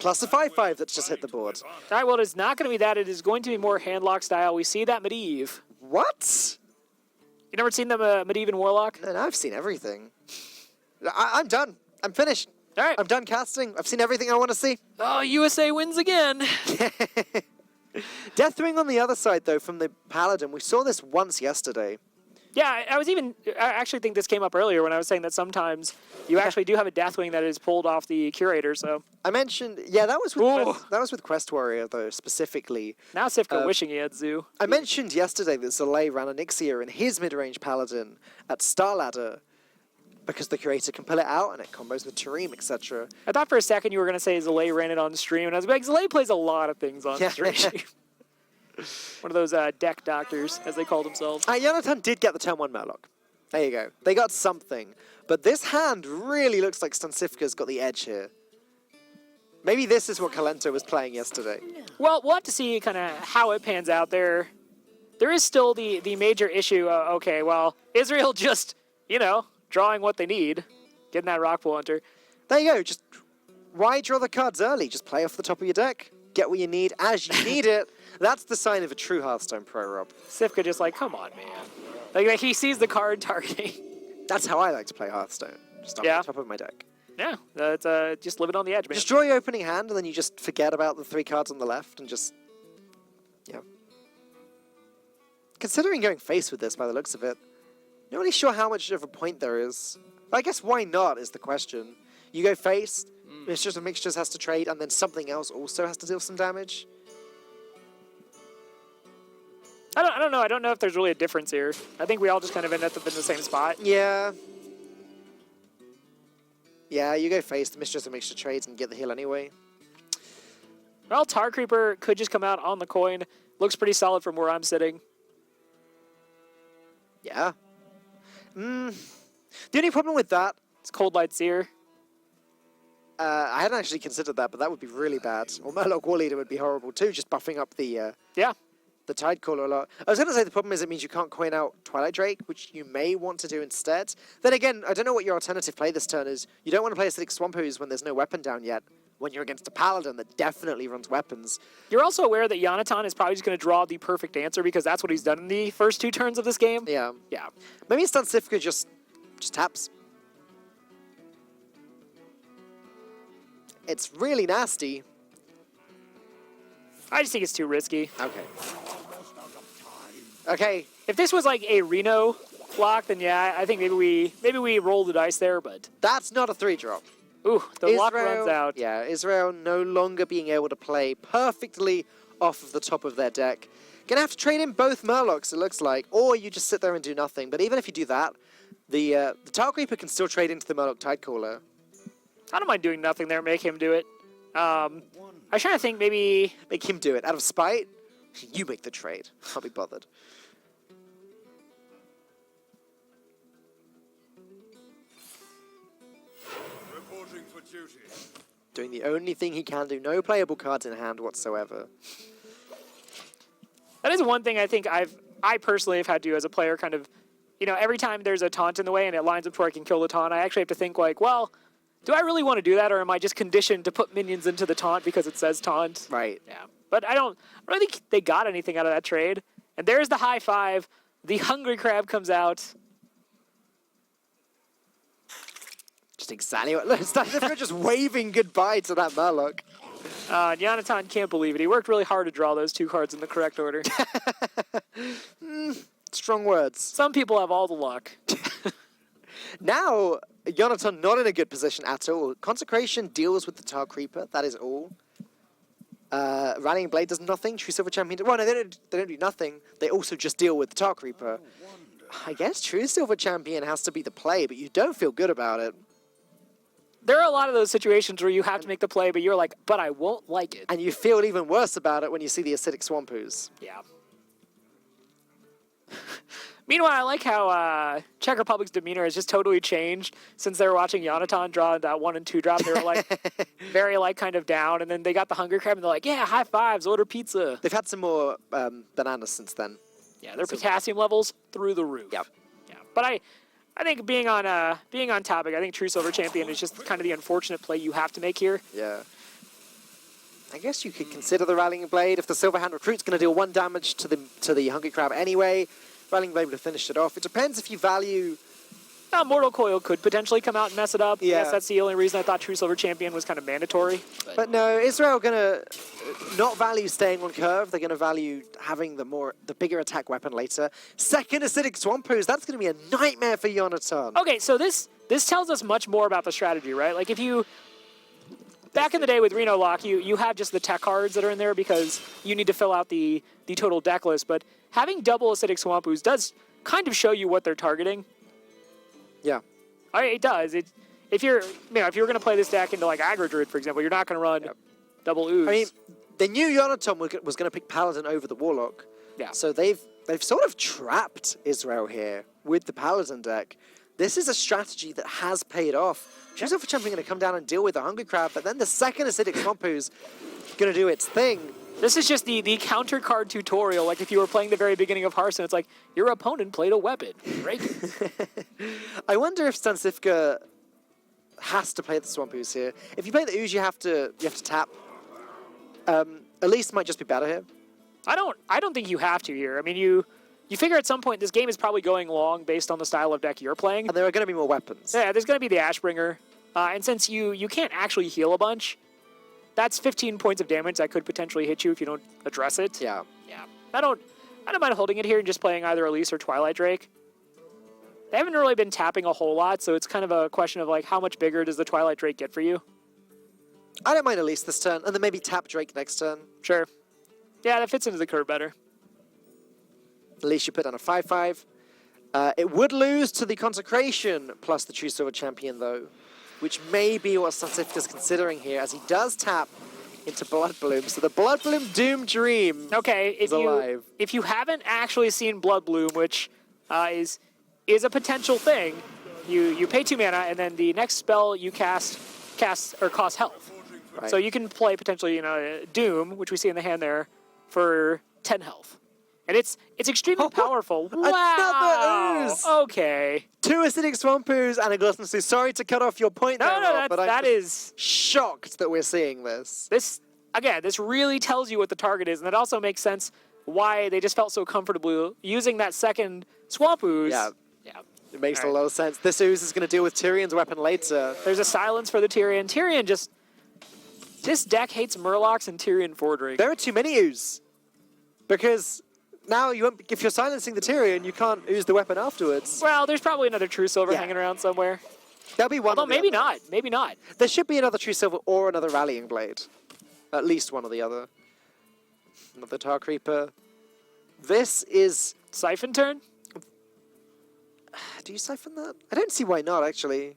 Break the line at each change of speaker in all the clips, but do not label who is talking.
Plus a 5/5 that's just hit the board.
All right, well, it's not going to be that. It is going to be more handlock style. We see that Medivh.
What?
You never seen the Medivh and Warlock?
No, I've seen everything. I'm done. I'm finished.
All right.
I'm done casting. I've seen everything I want to see.
Oh, USA wins again.
Deathwing on the other side, though, from the Paladin. We saw this once yesterday.
Yeah, I actually think this came up earlier when I was saying that sometimes you actually do have a Deathwing that is pulled off the Curator, so.
I mentioned, that was with Quest Warrior, though, specifically.
Now Sifka wishing he had Zoo.
I mentioned yesterday that Zalay ran Onyxia in his mid-range Paladin at Star Ladder because the Curator can pull it out and it combos with Tareem, etc.
I thought for a second you were going to say Zalay ran it on stream, and I was like, Zalay plays a lot of things on stream. One of those deck doctors, as they call themselves.
Jonathan did get the turn 1 Murloc. There you go. They got something. But this hand really looks like Stansifka's got the edge here. Maybe this is what Kalento was playing yesterday.
Well, we'll have to see kind of how it pans out there. There is still the major issue. Okay, well, Israel just, drawing what they need. Getting that Rockpool Hunter.
There you go. Just why draw the cards early? Just play off the top of your deck. Get what you need as you need it. That's the sign of a true Hearthstone pro, Rob.
Sifka just like, come on, man. Like he sees the card targeting.
That's how I like to play Hearthstone. Just off the top of my deck.
Yeah, that's just live it on the edge, man.
Just draw your opening hand, and then you just forget about the 3 cards on the left, and just, Considering going face with this, by the looks of it, not really sure how much of a point there is. But I guess why not is the question. You go face, it's just a Mixtures has to trade, and then something else also has to deal some damage.
I don't know. I don't know if there's really a difference here. I think we all just kind of end up in the same spot.
Yeah. Yeah, you go face, the Mistress and Mixture trades and get the heal anyway.
Well, Tar Creeper could just come out on the coin. Looks pretty solid from where I'm sitting.
Yeah. The only problem with that...
It's Cold Light Seer.
I hadn't actually considered that, but that would be really bad. Or Murloc War Leader would be horrible too, just buffing up the... the Tidecaller a lot. I was going to say the problem is it means you can't coin out Twilight Drake, which you may want to do instead. Then again, I don't know what your alternative play this turn is. You don't want to play Acidic Swamp Ooze when there's no weapon down yet, when you're against a Paladin that definitely runs weapons.
You're also aware that Yonatan is probably just going to draw the perfect answer because that's what he's done in the first 2 turns of this game.
Yeah. Maybe Stansifka just taps. It's really nasty.
I just think it's too risky.
Okay.
If this was like a Reno block, then yeah, I think maybe we roll the dice there, but
that's not a 3-drop.
Ooh, the luck runs out.
Yeah, Israel no longer being able to play perfectly off of the top of their deck. Gonna have to trade in both Murlocs, it looks like, or you just sit there and do nothing. But even if you do that, the Tar Creeper can still trade into the Murloc Tidecaller.
I don't mind doing nothing there, make him do it. I was trying to think maybe...
Make him do it. Out of spite, you make the trade. Can't be bothered.
Reporting for duty.
Doing the only thing he can do. No playable cards in hand whatsoever.
That is one thing I think I personally have had to do as a player kind of... every time there's a taunt in the way and it lines up to where I can kill the taunt, I actually have to think like, well... Do I really want to do that, or am I just conditioned to put minions into the taunt because it says taunt?
Right.
Yeah. But I don't really think they got anything out of that trade. And there's the high 5. The Hungry Crab comes out.
Just exactly what... Stansifka just waving goodbye to that Murloc.
Yonatan can't believe it. He worked really hard to draw those 2 cards in the correct order.
Strong words.
Some people have all the luck.
Now, Yonatan not in a good position at all. Consecration deals with the Tar Creeper, that is all. Rallying Blade does nothing. True Silver Champion... Well, no, they don't do nothing. They also just deal with the Tar Creeper. I guess True Silver Champion has to be the play, but you don't feel good about it.
There are a lot of those situations where you have to make the play, but you're like, but I won't like it.
And you feel even worse about it when you see the Acidic Swamp Ooze.
Yeah. Meanwhile, I like how Czech Republic's demeanor has just totally changed since they were watching Yonatan draw that 1 and 2 drop. They were like very kind of down, and then they got the Hunger Crab, and they're like, yeah, high fives, order pizza.
They've had some more bananas since then.
Yeah, their potassium levels through the roof.
Yep.
Yeah, but I think being on topic, I think True Silver Champion is just kind of the unfortunate play you have to make here.
Yeah. I guess you could consider the Rallying Blade. If the Silverhand Recruit's going to deal 1 damage to the Hungry Crab anyway, Rallying Blade would have finished it off. It depends if you value...
Mortal Coil could potentially come out and mess it up.
Yeah.
I guess that's the only reason I thought True Silver Champion was kind of mandatory.
But no, Israel going to not value staying on curve. They're going to value having the bigger attack weapon later. Second Acidic Swampoo's, that's going to be a nightmare for Yonatan.
Okay, so this tells us much more about the strategy, right? Like if you... Back in the day with Reno Lock, you have just the tech cards that are in there because you need to fill out the total deck list. But having double Acidic Swampoo's does kind of show you what they're targeting.
Yeah.
It does. If you're going to play this deck into like Aggro Druid, for example, you're not going to run double Ooze.
I mean, they knew Yonatan was going to pick Paladin over the Warlock.
Yeah.
So they've sort of trapped Israel here with the Paladin deck. This is a strategy that has paid off. True Silver Champion going to come down and deal with the Hungry Crab, but then the second Acidic Swampoo's going to do its thing.
This is just the counter card tutorial. Like if you were playing the very beginning of Hearthstone, it's like your opponent played a weapon, right?
I wonder if Stansifka has to play the Swampoo's here. If you play the Ooze, you have to tap. Elise might just be better here.
I don't think you have to here. I mean, you figure at some point this game is probably going long based on the style of deck you're playing.
And there are going to be more weapons.
Yeah, there's going to be the Ashbringer. And since you can't actually heal a bunch, that's 15 points of damage that could potentially hit you if you don't address it.
Yeah.
Yeah. I don't mind holding it here and just playing either Elise or Twilight Drake. They haven't really been tapping a whole lot, so it's kind of a question of like how much bigger does the Twilight Drake get for you?
I don't mind Elise this turn, and then maybe tap Drake next turn.
Sure. Yeah, that fits into the curve better.
Elise, you put down a 5/5. It would lose to the Consecration plus the True Silver Champion, though, which may be what Stansifka's considering here, as he does tap into Blood Bloom. So the Blood Bloom Doom Dream is alive.
If you haven't actually seen Blood Bloom, which is a potential thing, you pay 2 mana, and then the next spell you cast or costs health.
Right.
So you can play potentially, Doom, which we see in the hand there, for 10 health. And it's extremely powerful. Wow.
Another Ooze!
Okay.
2 Acidic Swampoo's and a Gluttonous. Sorry to cut off your point there, Rob, but
that is
shocked that we're seeing this.
This really tells you what the target is, and it also makes sense why they just felt so comfortable using that second Swamp Ooze.
Yeah. It makes a
All
lot of sense. This Ooze is going to deal with Tyrion's weapon later.
There's a silence for the Tyrion. Tyrion just... This deck hates Murlocs and Tyrion Fordring.
There are too many Ooze. Because now if you're silencing the Tyrion, you can't Ooze the weapon afterwards.
Well, there's probably another True Silver hanging around somewhere.
There'll be one.
Although maybe not. Maybe not.
There should be another True Silver or another Rallying Blade. At least one or the other. Another Tar Creeper. This is...
Siphon turn?
Do you siphon that? I don't see why not, actually.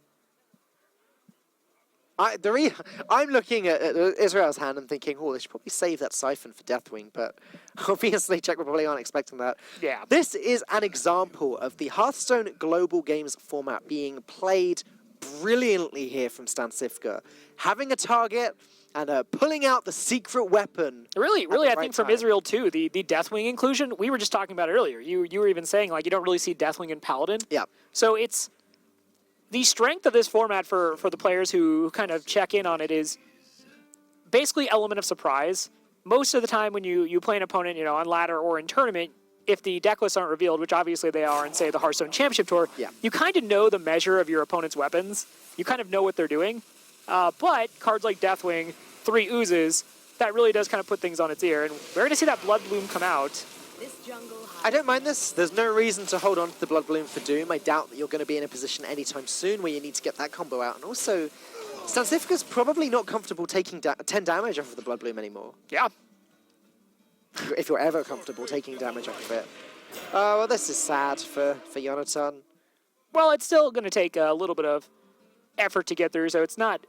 I'm looking at Israel's hand and thinking, oh, they should probably save that siphon for Deathwing, but obviously Czech Republic aren't expecting that.
Yeah.
This is an example of the Hearthstone Global Games format being played brilliantly here from Stansifka. Having a target and pulling out the secret weapon.
Really, I think from Israel too, the Deathwing inclusion, we were just talking about it earlier. You were even saying, like, you don't really see Deathwing and Paladin.
Yeah.
So it's... The strength of this format for the players who kind of check in on it is basically element of surprise. Most of the time when you play an opponent, on ladder or in tournament, if the deck lists aren't revealed, which obviously they are in, say, the Hearthstone Championship Tour, you kind of know the measure of your opponent's weapons. You kind of know what they're doing. But cards like Deathwing, 3 Oozes, that really does kind of put things on its ear. And we're going to see that Blood Bloom come out.
I don't mind this. There's no reason to hold on to the Blood Bloom for Doom. I doubt that you're going to be in a position anytime soon where you need to get that combo out. And also, Stansifka's probably not comfortable taking 10 damage off of the Blood Bloom anymore.
Yeah.
If you're ever comfortable taking damage off of it. Well, this is sad for Yonatan.
Well, it's still going to take a little bit of effort to get through, so it's not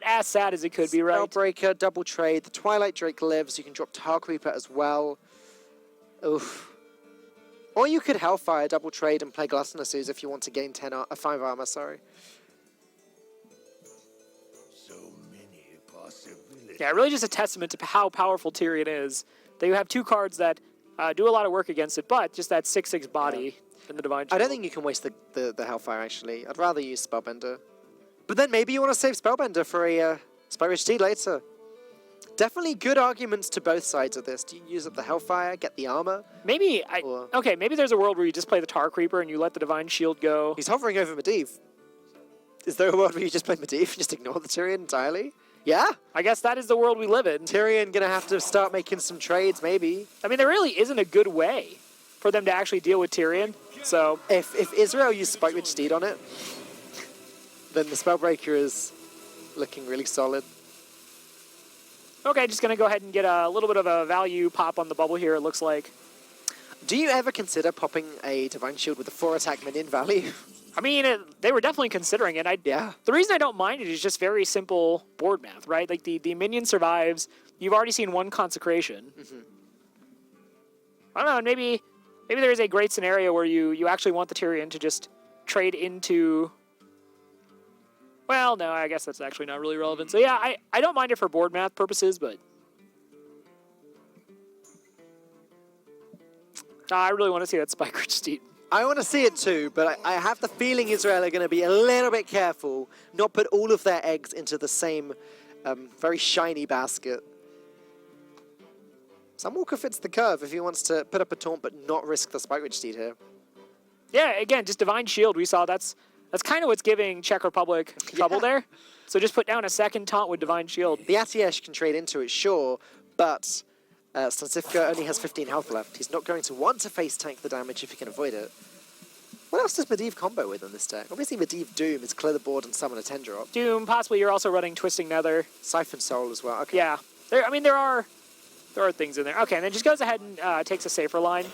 as sad as it could be, right?
Spellbreaker, double trade. The Twilight Drake lives. You can drop Tar Creeper as well. Oof. Or you could Hellfire, double trade, and play Gluttonous Ooze if you want to gain 5 armor, sorry.
So many possibilities.
Yeah, really just a testament to how powerful Tyrion is. That you have 2 cards that do a lot of work against it, but just that 6/6 body in the Divine Shield.
I don't think you can waste the Hellfire, actually. I'd rather use Spellbender. But then maybe you want to save Spellbender for a Spyro Steed later. Definitely good arguments to both sides of this. Do you use up the Hellfire, get the armor?
Maybe, okay, maybe there's a world where you just play the Tar Creeper and you let the Divine Shield go.
He's hovering over Medivh. Is there a world where you just play Medivh and just ignore the Tyrion entirely? Yeah.
I guess that is the world we live in.
Tyrion gonna have to start making some trades, maybe.
I mean, there really isn't a good way for them to actually deal with Tyrion, so...
If Israel used Spike-Ridge Steed on it, then the Spellbreaker is looking really solid.
Okay, just going to go ahead and get a little bit of a value pop on the bubble here, it looks like.
Do you ever consider popping a Divine Shield with a 4-attack minion value?
I mean, they were definitely considering it.
Yeah.
The reason I don't mind it is just very simple board math, right? Like, the minion survives. You've already seen one consecration.
Mm-hmm.
I don't know, maybe there is a great scenario where you actually want the Tyrion to just trade into... Well, no, I guess that's actually not really relevant. So yeah, I don't mind it for board math purposes, but... I really want to see that Spike-Ridge Steed.
I want to see it too, but I have the feeling Israel are going to be a little bit careful, not put all of their eggs into the same very shiny basket. Sunwalker fits the curve if he wants to put up a taunt but not risk the Spike-Ridge Steed here.
Yeah, again, just Divine Shield, we saw that's kind of what's giving Czech Republic trouble there. So just put down a second taunt with Divine Shield.
The Atiesh can trade into it, sure, but Stancifka only has 15 health left. He's not going to want to face tank the damage if he can avoid it. What else does Medivh combo with on this deck? Obviously Medivh Doom is clear the board and summon a 10-drop.
Doom, possibly you're also running Twisting Nether.
Siphon Soul as well, okay.
Yeah, there are things in there. Okay, and then just goes ahead and takes a safer line.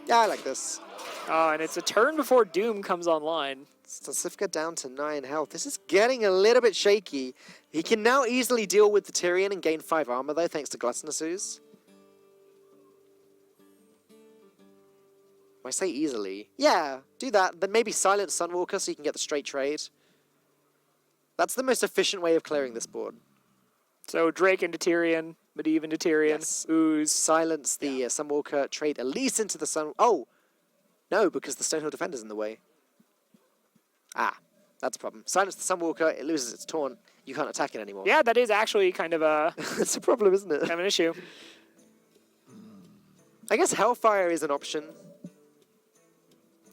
Yeah, I like this.
And it's a turn before Doom comes online.
Stancifka down to 9 health. This is getting a little bit shaky. He can now easily deal with the Tyrion and gain 5 armor, though, thanks to Gluttonous Ooze. I say easily. Yeah, do that. Then maybe silence Sunwalker so you can get the straight trade. That's the most efficient way of clearing this board.
So Drake into Tyrion, Medivh into Tyrion,
Yes.
Ooze.
Silence the Sunwalker, trade at least into the Sun... Oh! No, because the Stonehill Defender's in the way. Ah, that's a problem. Silence the Sunwalker, it loses its taunt. You can't attack it anymore.
Yeah, that is actually kind of a...
It's a problem, isn't it?
kind of an issue.
I guess Hellfire is an option.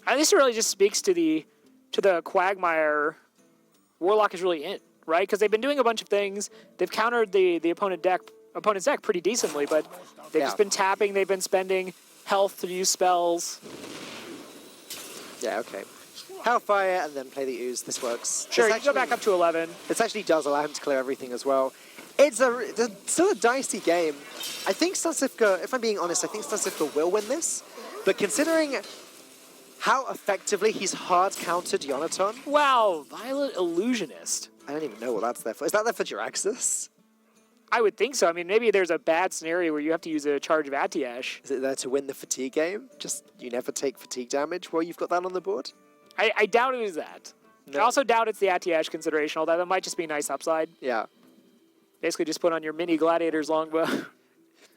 This really just speaks to the Quagmire Warlock is really in, right? Because they've been doing a bunch of things. They've countered the opponent's deck pretty decently, but they've just been tapping. They've been spending health to use spells.
Yeah, okay. Hellfire and then play the Ooze. This works.
Sure, you go back up to 11.
This actually does allow him to clear everything as well. It's still a dicey game. I think Stancifka, if I'm being honest, I think Stancifka will win this. But considering how effectively he's hard countered Yonatan.
Wow, Violet Illusionist.
I don't even know what that's there for. Is that there for Jiraxis?
I would think so. I mean, maybe there's a bad scenario where you have to use a charge of Atiash.
Is it there to win the fatigue game? Just you never take fatigue damage while you've got that on the board?
I doubt it is that.
No.
I also doubt it's the Atiash consideration, although that might just be a nice upside.
Yeah.
Basically just put on your mini Gladiator's longbow.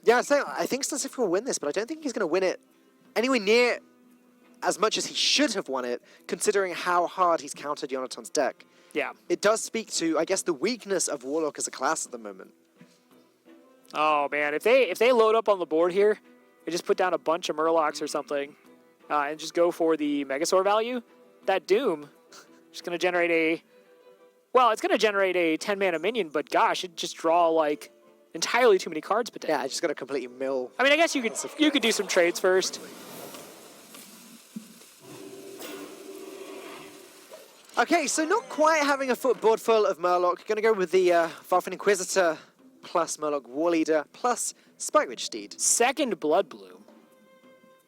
Yeah, so I think Stancifka will win this, but I don't think he's going to win it anywhere near as much as he should have won it, considering how hard he's countered Yonatan's deck.
Yeah.
It does speak to, I guess, the weakness of Warlock as a class at the moment.
Oh man, if they load up on the board here, and just put down a bunch of Murlocs or something, and just go for the Megasaur value, that Doom is going to generate a... Well, it's going to generate a 10-mana minion, but gosh, it'd just draw, like, entirely too many cards potentially.
Yeah, I just got to completely mill.
I mean, I guess you could do some trades first.
Okay, so not quite having a board full of Murloc. Going to go with the Varfin Inquisitor plus Murloc Warleader plus Spike-Ridge Steed.
Second Blood Bloom.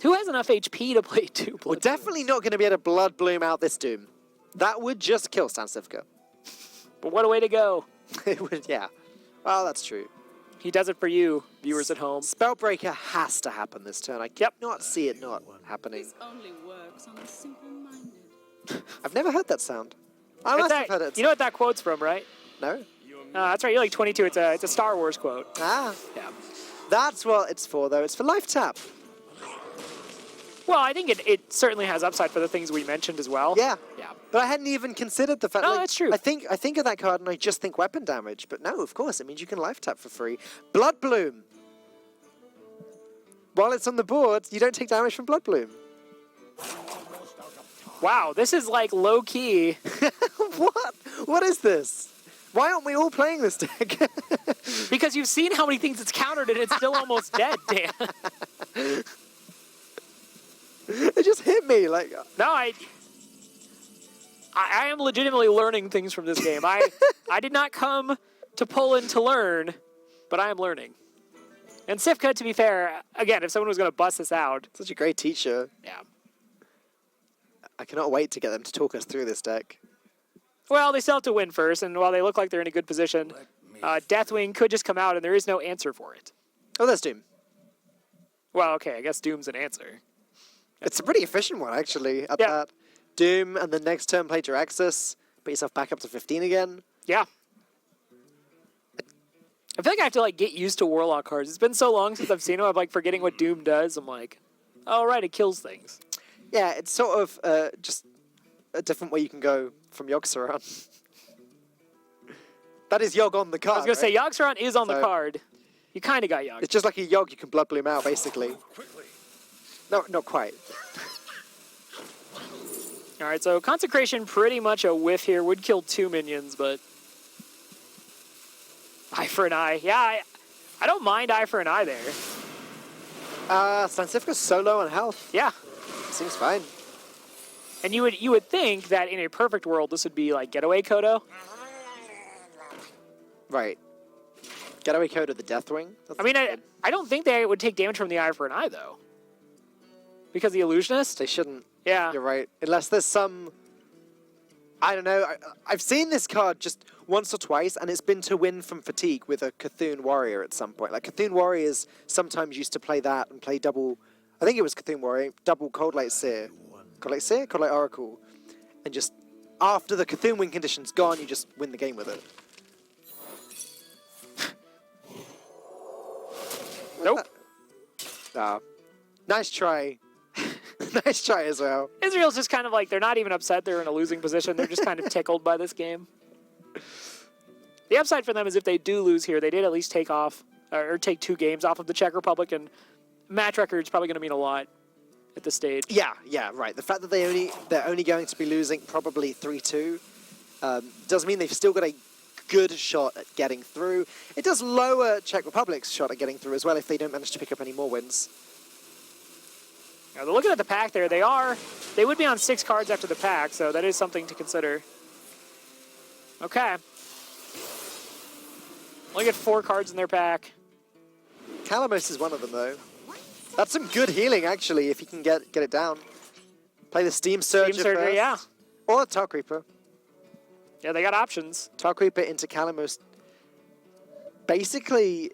Who has enough HP to play 2 Blood
We're definitely not going to be able to Blood Bloom out this Doom. That would just kill Stancifka.
But what a way to go.
It would, yeah. Well, that's true.
He does it for you, viewers at home.
Spellbreaker has to happen this turn. I cannot see it not happening.
This only works on the simple-minded.
I've never heard that sound. I must have heard it.
You know what that quote's from, right?
No?
That's right, you're like 22. It's a Star Wars quote.
Ah.
Yeah.
That's what it's for, though. It's for life tap.
Well, I think it certainly has upside for the things we mentioned as well.
Yeah.
Yeah.
But I hadn't even considered the fact.
No,
like,
that's true.
I think of that card and I just think weapon damage. But no, of course, it means you can life tap for free. Blood Bloom. While it's on the board, you don't take damage from Blood Bloom.
Wow, this is like low key.
What? What is this? Why aren't we all playing this deck?
Because you've seen how many things it's countered and it's still almost dead, Dan.
It just hit me like.
No, I am legitimately learning things from this game. I did not come to Poland to learn, but I am learning. And Sivka, to be fair, again, if someone was going to bust this out.
Such a great teacher.
Yeah.
I cannot wait to get them to talk us through this deck.
Well, they still have to win first, and while they look like they're in a good position, Deathwing could just come out, and there is no answer for it.
Oh, there's Doom.
Well, okay, I guess Doom's an answer.
It's a pretty efficient one, actually, at that. Doom, and then next turn play Jiraxis. Put yourself back up to 15 again.
Yeah. I feel like I have to like get used to Warlock cards. It's been so long since I've seen them, I'm like forgetting what Doom does. I'm like, oh, right, it kills things.
Yeah, it's sort of just a different way you can go from Yogg-Saron. That is Yogg on the card.
I was going to say, Yogg-Saron is on the
So-
card. You kind of got Yogg.
It's just like a Yogg, you can Blood Bloom out, basically. No, not quite.
All right, so Consecration pretty much a whiff here. Would kill 2 minions, but eye for an eye. Yeah, I don't mind eye for an eye there.
Stansifka's so low on health.
Yeah,
Seems fine.
and you would think that in a perfect world this would be like Getaway Kodo.
Right. Getaway code of the Deathwing.
I mean, I don't think they would take damage from the eye for an eye though, because the Illusionist.
They shouldn't.
Yeah.
You're right. Unless there's some... I don't know. I've seen this card just once or twice, and it's been to win from fatigue with a Cthulhu Warrior at some point. Like, Cthulhu Warriors sometimes used to play that and play double... I think it was Cthulhu Warrior, double Cold Light Seer. Cold Light Seer? Cold Light Oracle. And just, after the Cthulhu win condition's gone, you just win the game with it.
Nope.
Nice try. Nice try as well.
Israel's just kind of like, they're not even upset they're in a losing position. They're just kind of tickled by this game. The upside for them is if they do lose here, they did at least take off, or take 2 games off of the Czech Republic, and match record's probably going to mean a lot at this stage.
Yeah, right. The fact that they're only going to be losing probably 3-2 does mean they've still got a good shot at getting through. It does lower Czech Republic's shot at getting through as well if they don't manage to pick up any more wins.
Now, they're looking at the pack there. They would be on 6 cards after the pack, so that is something to consider. Okay. Only get 4 cards in their pack.
Calamos is one of them, though. That's some good healing, actually, if you can get it down. Play the Steam Surger
Steam Surger,
first.
yeah.
Or Tar Creeper.
Yeah, they got options.
Tar Creeper into Calamos. Basically,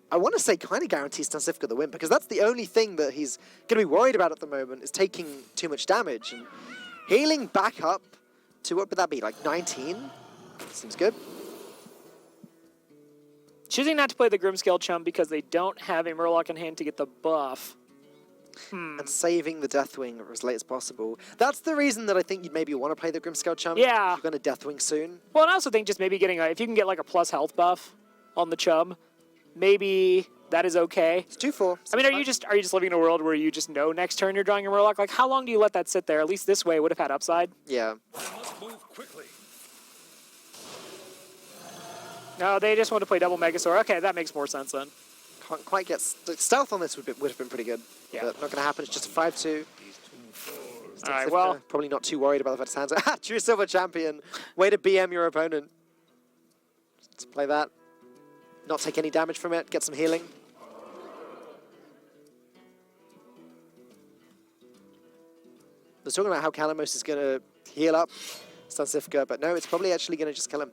I want to say kind of guarantees Stansifka the win, because that's the only thing that he's going to be worried about at the moment, is taking too much damage. And healing back up to, what would that be, like 19? Seems good.
Choosing not to play the Grimscale Chum because they don't have a Murloc in hand to get the buff.
And saving the Deathwing as late as possible. That's the reason that I think you'd maybe want to play the Grimscale Chum.
Yeah.
You're going to Deathwing soon.
Well, and I also think just maybe getting if you can get like a plus health buff on the Chum, maybe that is okay.
It's 2-4.
I mean, are you just living in a world where you just know next turn you're drawing a Murloc? Like, how long do you let that sit there? At least this way it would have had upside.
Yeah.
Must move quickly.
No, they just want to play double Megasaur. Okay, that makes more sense then.
Can't quite get... Stealth on this would have been pretty good.
Yeah.
But not going to happen. It's just a 5-2.
All right, well,
Probably not too worried about the fact his hands are... True Silver Champion. Way to BM your opponent. Let's play that. Not take any damage from it. Get some healing. I was talking about how Calamos is going to heal up Stansifka, but no, it's probably actually going to just kill him.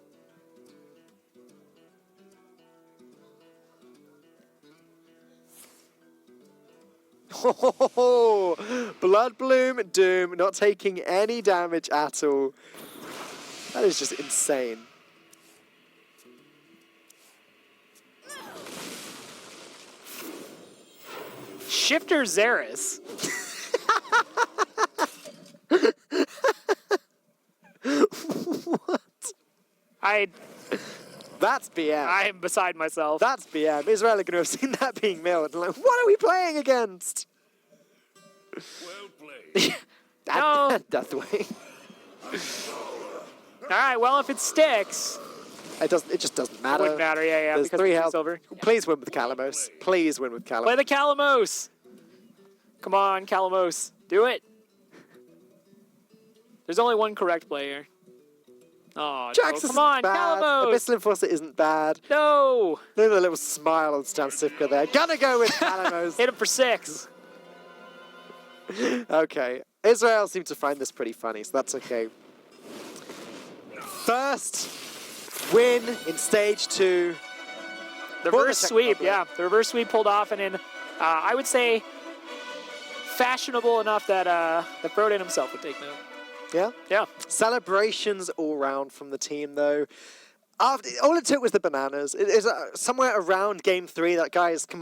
Oh, Blood Bloom, Doom, not taking any damage at all. That is just insane.
Shifter Xeris.
That's BM.
I am beside myself.
That's BM. Israel are going to have seen that being milled. Like, what are we playing against?
Well played.
No.
Deathwing.
All right. Well, if it sticks,
It just doesn't matter.
wouldn't matter. Yeah.
There's
Because
3
it's
health.
silver.
Please win with Calamos. Please win with Calamos.
Play the Calamos. Come on, Calamos. Do it. There's only one correct player. Oh,
Jax
no. Come on,
bad.
Calamos.
Abyssal Enforcer isn't bad.
No.
Look at the little smile on Stan Sivka there. Gonna go with Calamos.
Hit him for 6.
Okay. Israel seemed to find this pretty funny, so that's okay. First win in stage 2.
The
For the
reverse
Czech
sweep,
Republic.
yeah. The reverse sweep pulled off, and in, I would say, fashionable enough that the Froden himself would take note.
Yeah?
Yeah.
Celebrations all round from the team, though. All it took was the bananas. It is somewhere around game 3 that, guys, come on.